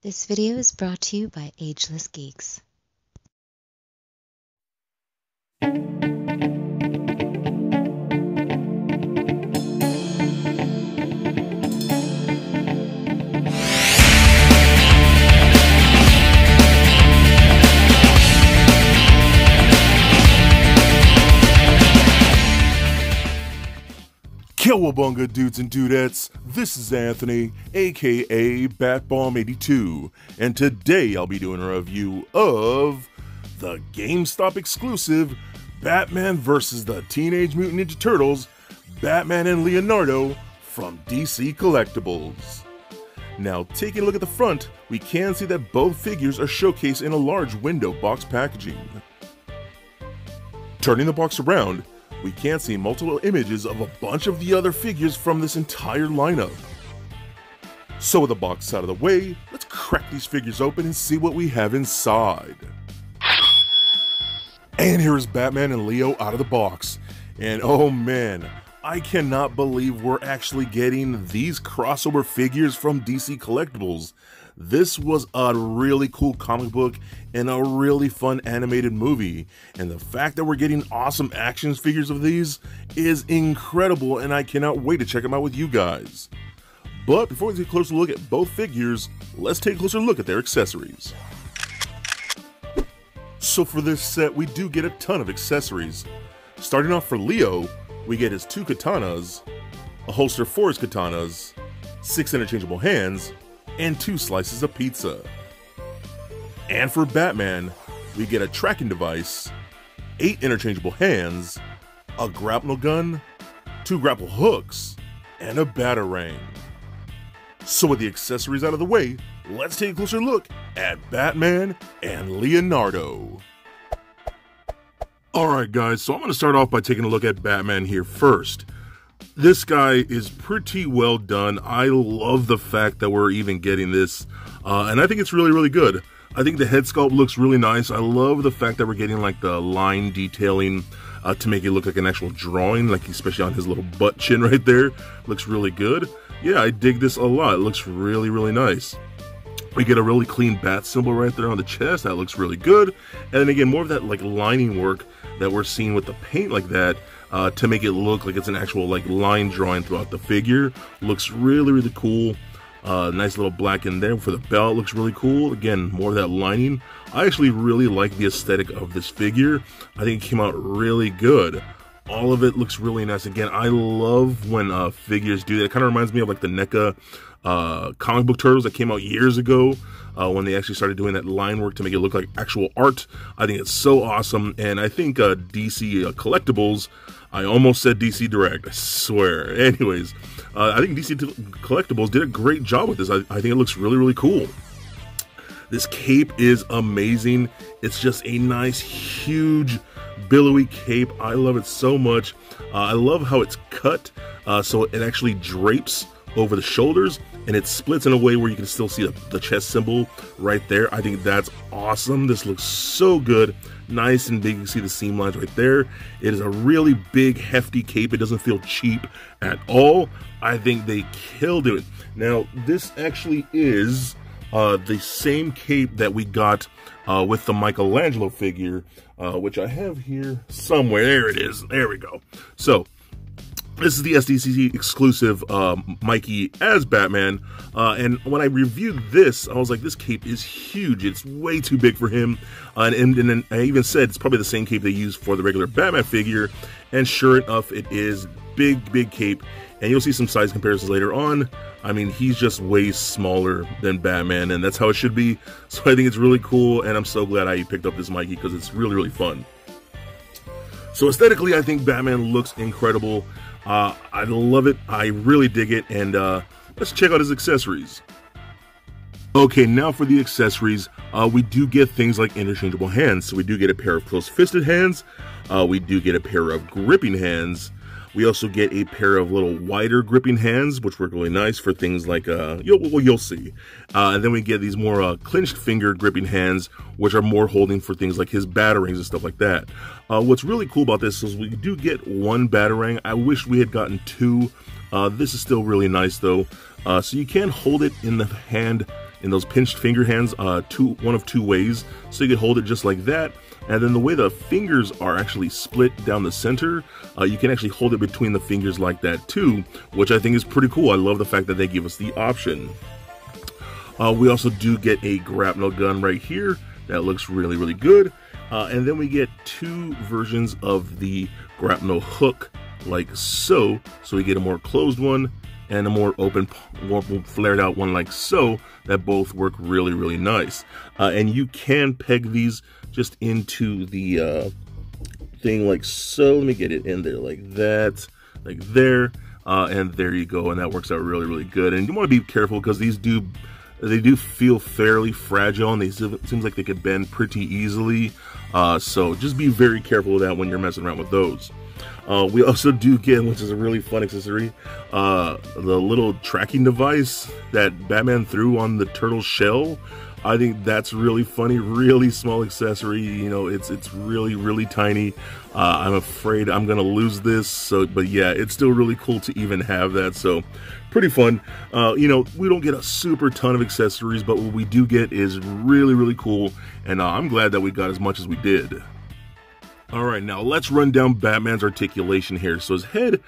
This video is brought to you by Ageless Geeks. Cowabunga dudes and dudettes, this is Anthony, aka Batbomb82, and today I'll be doing a review of the Gamestop exclusive Batman vs. the Teenage Mutant Ninja Turtles, Batman and Leonardo from DC Collectibles. Now, taking a look at the front, we can see that both figures are showcased in a large window box packaging. Turning the box around, we can see multiple images of a bunch of the other figures from this entire lineup. So with the box out of the way, let's crack these figures open and see what we have inside. And here is Batman and Leo out of the box. And oh man, I cannot believe we're actually getting these crossover figures from DC Collectibles. This was a really cool comic book and a really fun animated movie, and the fact that we're getting awesome action figures of these is incredible, and I cannot wait to check them out with you guys. But before we take a closer look at both figures, let's take a closer look at their accessories. So for this set, we do get a ton of accessories. Starting off for Leo, we get his 2 katanas, a holster for his katanas, 6 interchangeable hands, and 2 slices of pizza. And for Batman, we get a tracking device, 8 interchangeable hands, a grapple gun, 2 grapple hooks, and a batarang. So with the accessories out of the way, let's take a closer look at Batman and Leonardo. Alright guys, so I'm going to start off by taking a look at Batman here first. This guy is pretty well done. I love the fact that we're even getting this, and I think it's really good. I think the head sculpt looks really nice. I love the fact that we're getting like the line detailing to make it look like an actual drawing, like especially on his little butt chin right there. Looks really good. Yeah, I dig this a lot. It looks really nice. We get a really clean bat symbol right there on the chest. That looks really good. And then again, more of that like lining work that we're seeing with the paint like that to make it look like it's an actual like line drawing throughout the figure. Looks really cool. Nice little black in there for the belt. Looks really cool. Again, more of that lining. I actually really like the aesthetic of this figure. I think it came out really good. All of it looks really nice. Again, I love when figures do that. It kind of reminds me of like the NECA comic book turtles that came out years ago when they actually started doing that line work to make it look like actual art. I think it's so awesome, and I think DC Collectibles, I almost said DC Direct, I swear. Anyways, I think DC Collectibles did a great job with this. I think it looks really cool. This cape is amazing. It's just a nice, huge, billowy cape. I love it so much. I love how it's cut so it actually drapes over the shoulders, and it splits in a way where you can still see the chest symbol right there. I think that's awesome. This looks so good. Nice and big. You can see the seam lines right there. It is a really big, hefty cape. It doesn't feel cheap at all. I think they killed it. Now, this actually is the same cape that we got with the Michelangelo figure, which I have here somewhere. There it is. There we go. So, this is the SDCC exclusive Mikey as Batman, and when I reviewed this, I was like, this cape is huge. It's way too big for him, and then I even said it's probably the same cape they use for the regular Batman figure, and sure enough, it is big cape, and you'll see some size comparisons later on. I mean, he's just way smaller than Batman, and that's how it should be, so I think it's really cool, and I'm so glad I picked up this Mikey, because it's really fun. So aesthetically, I think Batman looks incredible. I love it. I really dig it. And let's check out his accessories. Okay, now for the accessories, we do get things like interchangeable hands. So we do get a pair of close-fisted hands. We do get a pair of gripping hands. We also get a pair of little wider gripping hands, which work really nice for things like, you'll see. And then we get these more clinched finger gripping hands, which are more holding for things like his batarangs and stuff like that. What's really cool about this is we do get 1 batarang. I wish we had gotten 2. This is still really nice though. So you can hold it in the hand in those pinched finger hands, one of two ways. So you can hold it just like that. And then the way the fingers are actually split down the center, you can actually hold it between the fingers like that too, which I think is pretty cool. I love the fact that they give us the option. We also do get a grapnel gun right here. That looks really, really good. And then we get two versions of the grapnel hook, like so. So we get a more closed one and a more open, more flared out one like so, that both work really, really nice. And you can peg these just into the thing like so. Let me get it in there like that, like there, and there you go. And that works out really, really good. And you want to be careful because these do feel fairly fragile, and it seems like they could bend pretty easily. So just be very careful with that when you're messing around with those. We also do get, which is a really fun accessory, the little tracking device that Batman threw on the turtle shell. I think that's really funny, really small accessory. You know, it's really, really tiny. I'm afraid I'm gonna lose this, but yeah, it's still really cool to even have that, so pretty fun. You know, we don't get a super ton of accessories, but what we do get is really, really cool, and I'm glad that we got as much as we did. Alright, now let's run down Batman's articulation here. So his head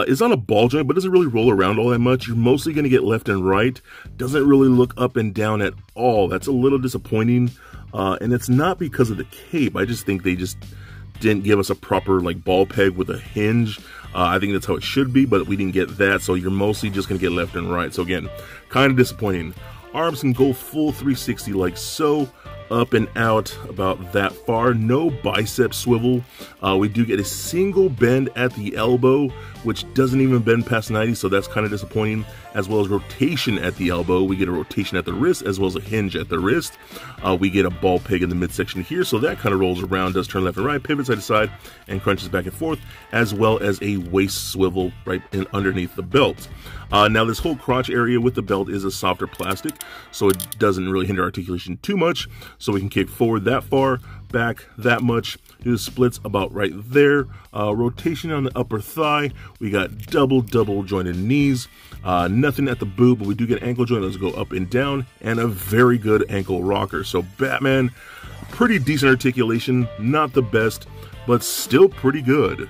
is on a ball joint, but doesn't really roll around all that much. You're mostly going to get left and right. Doesn't really look up and down at all. That's a little disappointing. And it's not because of the cape. I just think they just didn't give us a proper like ball peg with a hinge. I think that's how it should be, but we didn't get that. So you're mostly just going to get left and right. So again, kind of disappointing. Arms can go full 360 like so. Up and out about that far. No bicep swivel. We do get a single bend at the elbow, which doesn't even bend past 90, so that's kind of disappointing. As well as rotation at the elbow. We get a rotation at the wrist, as well as a hinge at the wrist. We get a ball peg in the midsection here, so that kind of rolls around, does turn left and right, pivots side to side, and crunches back and forth, as well as a waist swivel right underneath the belt. Now this whole crotch area with the belt is a softer plastic, so it doesn't really hinder articulation too much. So we can kick forward that far, back that much, do the splits about right there. Rotation on the upper thigh. We got double jointed knees. Nothing at the boob, but we do get ankle joint. Let's go up and down, and a very good ankle rocker. So Batman, pretty decent articulation, not the best, but still pretty good.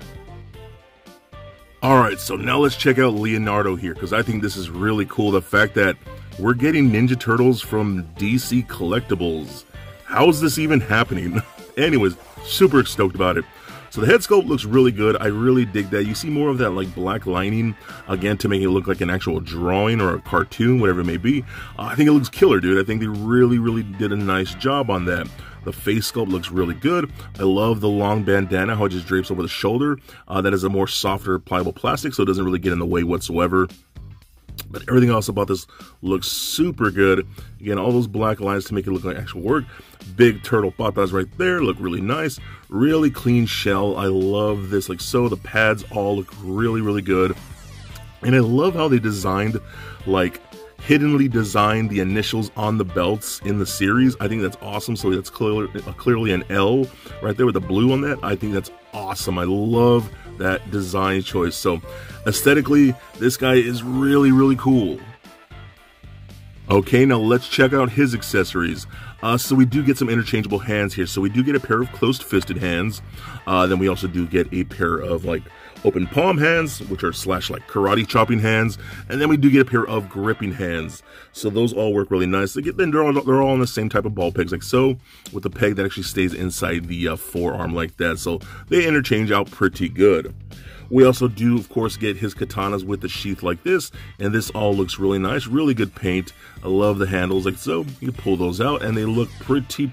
Alright, so now let's check out Leonardo here, because I think this is really cool. The fact that we're getting Ninja Turtles from DC Collectibles. How is this even happening? Anyways, super stoked about it. So the head sculpt looks really good. I really dig that. You see more of that like black lining, again, to make it look like an actual drawing or a cartoon, whatever it may be. I think it looks killer, dude. I think they really did a nice job on that. The face sculpt looks really good. I love the long bandana, how it just drapes over the shoulder. That is a more softer, pliable plastic, so it doesn't really get in the way whatsoever. But everything else about this looks super good. Again, all those black lines to make it look like actual work. Big turtle patas right there look really nice. Really clean shell. I love this. Like so, the pads all look really good. And I love how they designed, like, hiddenly designed the initials on the belts in the series. I think that's awesome. So that's clearly an L right there with the blue on that. I think that's awesome. I love that design choice. So aesthetically, this guy is really cool. Okay, now let's check out his accessories. So we do get some interchangeable hands here. So we do get a pair of closed-fisted hands. Then we also do get a pair of like open palm hands, which are like karate chopping hands, and then we do get a pair of gripping hands. So those all work really nice. Then they're all on the same type of ball pegs, like so, with the peg that actually stays inside the forearm like that. So they interchange out pretty good. We also do, of course, get his katanas with the sheath like this, and this all looks really nice, really good paint. I love the handles like so. You can pull those out, and they look pretty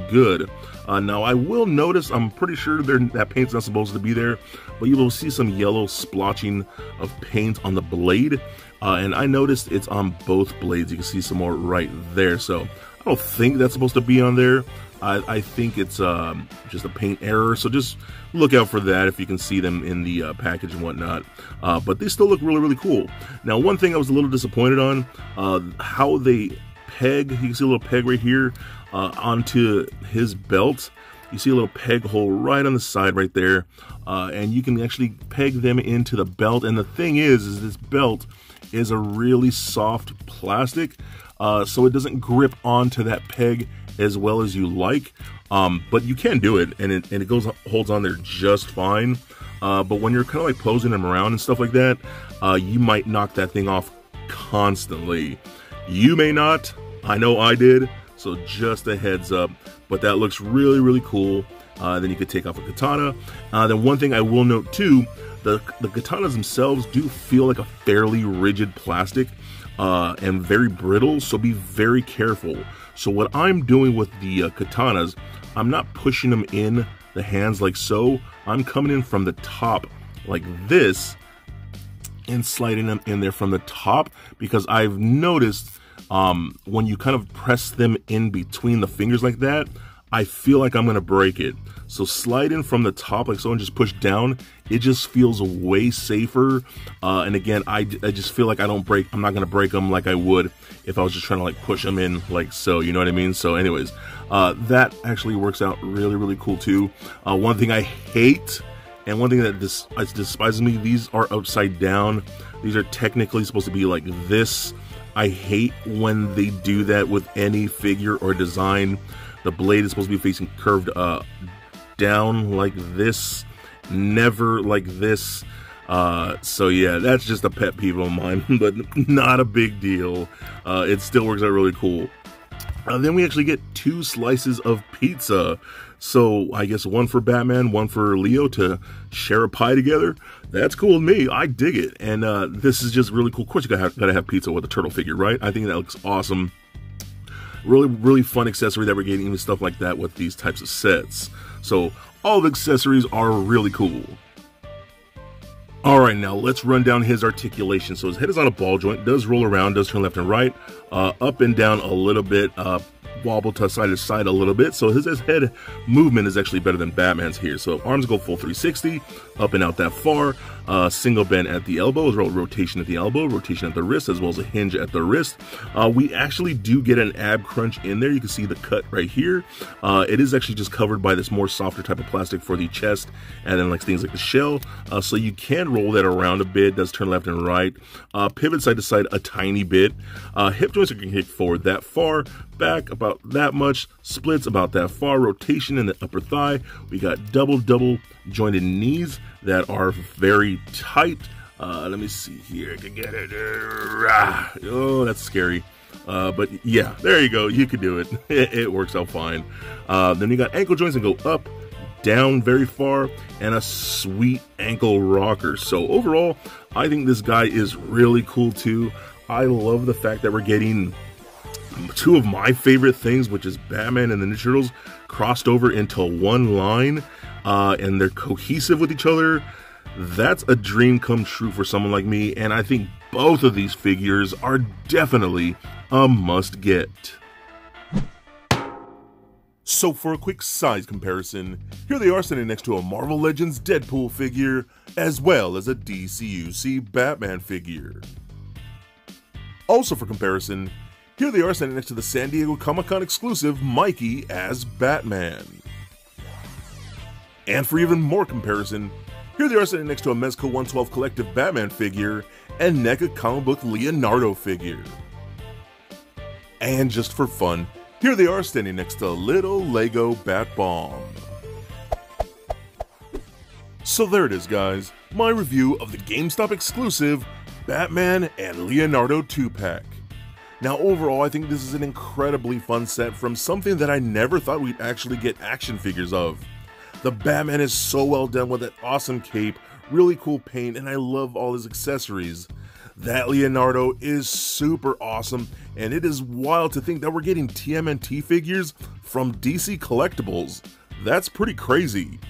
good. Now, I will notice, I'm pretty sure that paint's not supposed to be there, but you will see some yellow splotching of paint on the blade, and I noticed it's on both blades. You can see some more right there, so I don't think that's supposed to be on there. I think it's just a paint error, so just look out for that if you can see them in the package and whatnot. But they still look really cool. Now, one thing I was a little disappointed on, how they peg, you can see a little peg right here onto his belt. You see a little peg hole right on the side right there, and you can actually peg them into the belt. And the thing is this belt is a really soft plastic, so it doesn't grip onto that peg as well as you like. But you can do it, and it holds on there just fine. But when you're kind of like posing them around and stuff like that, you might knock that thing off constantly. You may not. I know I did. So just a heads up. But that looks really, really cool. Then you could take off a katana. Then one thing I will note too, the katanas themselves do feel like a fairly rigid plastic and very brittle. So be very careful. So what I'm doing with the katanas, I'm not pushing them in the hands like so. I'm coming in from the top like this and sliding them in there from the top, because I've noticed when you kind of press them in between the fingers like that, I feel like I'm going to break it. So slide in from the top like so and just push down. It just feels way safer. And again, I just feel like I'm not going to break them like I would if I was just trying to like push them in like so, you know what I mean? So anyways, that actually works out really, really cool too. One thing I hate, and one thing that despises me, these are upside down. These are technically supposed to be like this. I hate when they do that with any figure or design. The blade is supposed to be facing curved down like this, never like this. So yeah, that's just a pet peeve of mine, but not a big deal. It still works out really cool. Then we actually get 2 slices of pizza. So I guess one for Batman, one for Leo to share a pie together. That's cool with me. I dig it. And this is just really cool. Of course, you gotta have pizza with a turtle figure, right? I think that looks awesome. Really, really fun accessory that we're getting, even stuff like that with these types of sets. So all the accessories are really cool. Alright, now let's run down his articulation. So his head is on a ball joint, does roll around, does turn left and right, up and down a little bit, wobble to side a little bit. So his head movement is actually better than Batman's here. So arms go full 360, up and out that far, single bend at the elbow, as well as rotation at the elbow, rotation at the wrist, as well as a hinge at the wrist. We actually do get an ab crunch in there. You can see the cut right here. It is actually just covered by this more softer type of plastic for the chest, and then like things like the shell. So you can roll that around a bit, does turn left and right, pivot side to side a tiny bit. Hip joints are going to kick forward that far, back about that much, splits about that far, rotation in the upper thigh. We got double jointed knees that are very tight. Let me see here. I can get it. Oh, that's scary. But yeah, there you go. You can do it. It works out fine. Then you got ankle joints that go up, down very far, and a sweet ankle rocker. So overall, I think this guy is really cool too. I love the fact that we're getting 2 of my favorite things, which is Batman and the Ninja Turtles, crossed over into one line, and they're cohesive with each other. That's a dream come true for someone like me, and I think both of these figures are definitely a must get. So for a quick size comparison, here they are standing next to a Marvel Legends Deadpool figure, as well as a DCUC Batman figure. Also for comparison, here they are standing next to the San Diego Comic-Con exclusive Mikey as Batman. And for even more comparison, here they are standing next to a Mezco 112 Collective Batman figure and NECA comic book Leonardo figure. And just for fun, here they are standing next to little Lego Bat Bomb. So there it is, guys, my review of the GameStop exclusive Batman and Leonardo 2-pack. Now overall, I think this is an incredibly fun set from something that I never thought we'd actually get action figures of. The Batman is so well done with that awesome cape, really cool paint, and I love all his accessories. That Leonardo is super awesome, and it is wild to think that we're getting TMNT figures from DC Collectibles. That's pretty crazy.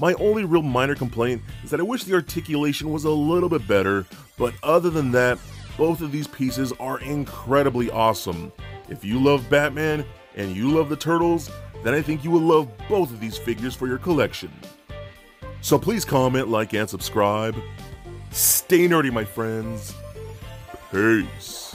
My only real minor complaint is that I wish the articulation was a little bit better, but other than that, both of these pieces are incredibly awesome. If you love Batman and you love the Turtles, then I think you will love both of these figures for your collection. So please comment, like, and subscribe. Stay nerdy, my friends. Peace.